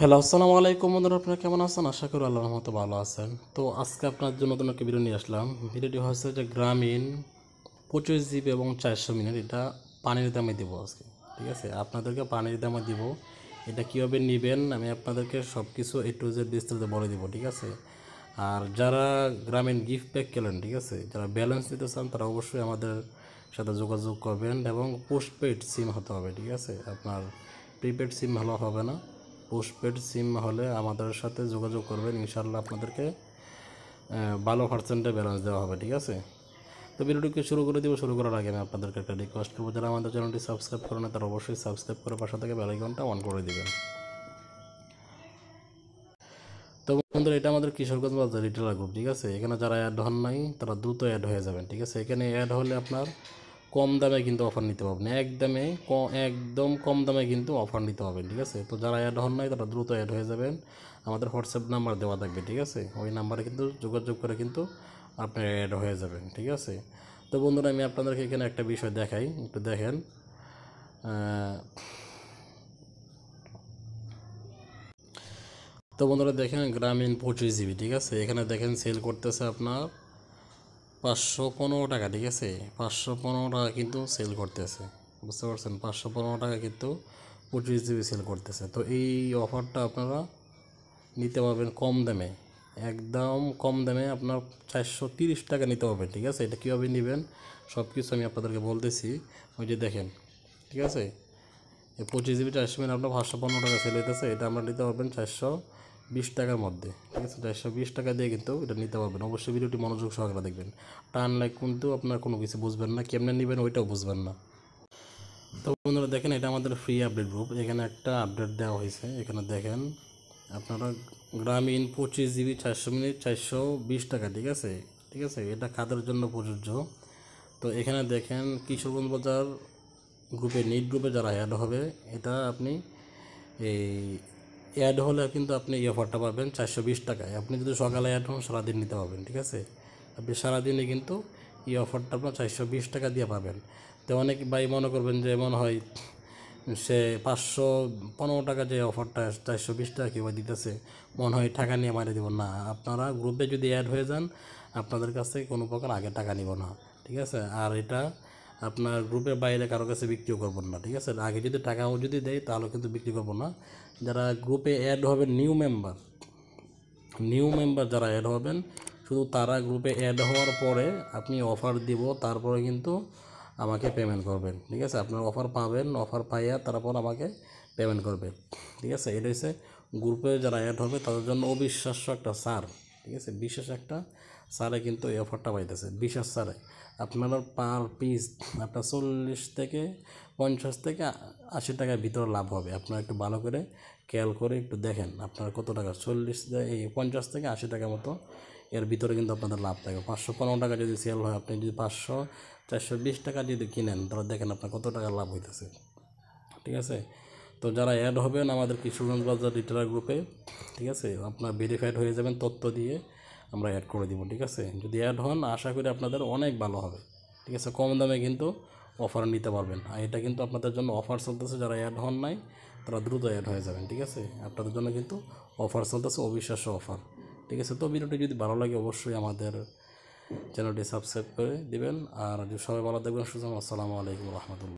Hello, আসসালামু আলাইকুম বন্ধুরা, আপনারা কেমন আছেন? আশা করি আল্লাহর রহমতে ভালো আছেন। তো আজকে আপনার জন্য নতুন একটা ভিডিও নিয়ে আসলাম। ভিডিওটি হচ্ছে যে গ্রামীণ 25 GB এবং 400 মিনিট, এটা পানির দামে দিব আজকে। ঠিক আছে, আপনাদেরকে পানির দামে দিব। এটা কীভাবে নেবেন আমি আপনাদেরকে সব কিছু A to Z বিস্তারিত বলে দিব। ঠিক আছে, আর যারা গ্রামীণ গিফট প্যাক কেনেন, ঠিক আছে, যারা ব্যালেন্স দিতে চান তারা অবশ্যই আমাদের সাথে যোগাযোগ করবেন এবং পোস্টপেড সিম হতে হবে। ঠিক আছে, আপনার প্রিপেড সিম ভালো হবে না, পোস্টপেড সিম হলে আমাদের সাথে যোগাযোগ করবেন, ইনশাল্লাহ আপনাদেরকে ভালো পার্সেন্টে ব্যালেন্স দেওয়া হবে। ঠিক আছে, তো ভিডিওটিকে শুরু করে দিব। শুরু করার আগে আমি আপনাদেরকে একটা রিকোয়েস্ট করবো, যারা আমাদের চ্যানেলটি সাবস্ক্রাইব করেন তারা অবশ্যই সাবস্ক্রাইব করে পাশে থেকে বেল আইকনটা অন করে দিবেন। তো বন্ধুরা, এটা আমাদের কিশোরগঞ্জ বাজার রিটেলার গ্রুপ। ঠিক আছে, এখানে যারা অ্যাড হন নাই তারা দ্রুত অ্যাড হয়ে যাবেন। ঠিক আছে, এখানে অ্যাড হলে আপনার কম দামে কিন্তু অফার নিতে পারবেন, একদম কম দামে কিন্তু অফার নিতে পারবেন। ঠিক আছে, তো যারা অ্যাড হন নাই তারা দ্রুত অ্যাড হয়ে যাবেন। আমাদের হোয়াটসঅ্যাপ নাম্বার দেওয়া থাকবে। ঠিক আছে, ওই নাম্বারে কিন্তু যোগাযোগ করে কিন্তু আপনি অ্যাড হয়ে যাবেন। ঠিক আছে, তো বন্ধুরা, আমি আপনাদেরকে এখানে একটা বিষয় দেখাই, একটু দেখেন। তো বন্ধুরা দেখেন, গ্রামীণ 25 GB। ঠিক আছে, এখানে দেখেন সেল করতেছে আপনার 515 টাকা। ঠিক আছে, 515 টাকা কিন্তু সেল করতেছে, বুঝতে পারছেন? 515 টাকা কিন্তু 25 GB সেল করতেছে। তো এই অফারটা আপনারা নিতে পারবেন কম দামে, একদম কম দামে। আপনার 430 টাকা নিতে পারবেন। ঠিক আছে, এটা কীভাবে নেবেন সব কিছু আমি আপনাদেরকে বলতেছি। ওই যে দেখেন, ঠিক আছে, এই 25 GB 400 মিনিট আপনার 515 টাকা সেল হইতেছে। এটা আমরা নিতে পারবেন 420 টাকার মধ্যে। ঠিক আছে, 420 টাকা দিয়ে কিন্তু এটা নিতে পারবেন। অবশ্যই ভিডিওটি মনোযোগ সহকারে দেখবেন, টান লাইক কিন্তু আপনার কোনো কিছু বুঝবেন না, কেমনে নেবেন ওইটাও বুঝবেন না। তো বন্ধুরা দেখেন, এটা আমাদের ফ্রি আপডেট গ্রুপ। এখানে একটা আপডেট দেওয়া হয়েছে, এখানে দেখেন আপনারা গ্রামীণ 25 GB 400 মিনিট 420 টাকা। ঠিক আছে, ঠিক আছে, এটা কাদের জন্য প্রযোজ্য? তো এখানে দেখেন কিশোরগঞ্জ বাজার গ্রুপে, নিট গ্রুপে যারা অ্যাড হবে, এটা আপনি এই অ্যাড হলে কিন্তু আপনি এই অফারটা পাবেন 420 টাকায়। আপনি যদি সকালে অ্যাড হন সারাদিন নিতে পারবেন। ঠিক আছে, আপনি সারাদিনে কিন্তু এই অফারটা আপনার 420 টাকা দিয়ে পাবেন। তো অনেক ভাই মনে করবেন যে মনে হয় সে 515 টাকা যে অফারটা 420 টাকা কেউ দিতেছে, মনে হয় টাকা নিয়ে মারিয়ে দেব না। আপনারা গ্রুপে যদি অ্যাড হয়ে যান আপনাদের কাছ থেকে কোনো প্রকার আগে টাকা নিব না। ঠিক আছে, আর এটা আপনার গ্রুপের বাইরে কারো কাছে বিক্রিও করবো না। ঠিক আছে, আগে যদি টাকাও যদি দেয় তাহলে কিন্তু বিক্রি করবো না। যারা গ্রুপে অ্যাড হবেন নিউ মেম্বার যারা অ্যাড হবেন, শুধু তারা গ্রুপে অ্যাড হওয়ার পরে আপনি অফার দিব, তারপরে কিন্তু আমাকে পেমেন্ট করবেন। ঠিক আছে, আপনার অফার পাবেন, অফার পাইয়া তারপর আমাকে পেমেন্ট করবেন। ঠিক আছে, এটা হচ্ছে গ্রুপে যারা অ্যাড হবে তাদের জন্য অবিশ্বাস্য একটা সার। ঠিক আছে, বিশেষ একটা সারে কিন্তু এই অফারটা পাইতেছে, বিশেষ সারে। আপনারা পার পিস আপনার 40 থেকে 50 থেকে 80 টাকার ভিতরে লাভ হবে। আপনারা একটু ভালো করে খেয়াল করে একটু দেখেন আপনার কত টাকা, 50 থেকে 80 টাকা মতো এর ভিতরে কিন্তু আপনাদের লাভ থাকে। 515 টাকা যদি সেল হয়, আপনি যদি 420 টাকা যদি কিনেন তাহলে দেখেন আপনার কত টাকা লাভ হইতেছে। ঠিক আছে, তো যারা অ্যাড হবেন আমাদের কিশোরগঞ্জ বাজার রিটেলার গ্রুপে, ঠিক আছে, আপনার ভেরিফাইড হয়ে যাবেন, তথ্য দিয়ে আমরা অ্যাড করে দিব। ঠিক আছে, যদি অ্যাড হন আশা করি আপনাদের অনেক ভালো হবে। ঠিক আছে, কম দামে কিন্তু অফার নিতে পারবেন। আর এটা কিন্তু আপনাদের জন্য অফার চলতেছে, যারা অ্যাড হন নাই তারা দ্রুত অ্যাড হয়ে যাবেন। ঠিক আছে, আপনাদের জন্য কিন্তু অফার চলতেছে, অবিশ্বাস্য অফার। ঠিক আছে, তো ভিডিওটি যদি ভালো লাগে অবশ্যই আমাদের চ্যানেলটি সাবস্ক্রাইব করে দিবেন। আর যদি সবাই ভালো দেখবেন, সুতরাং আসসালামু আলাইকুম রহমতুল্লাহ।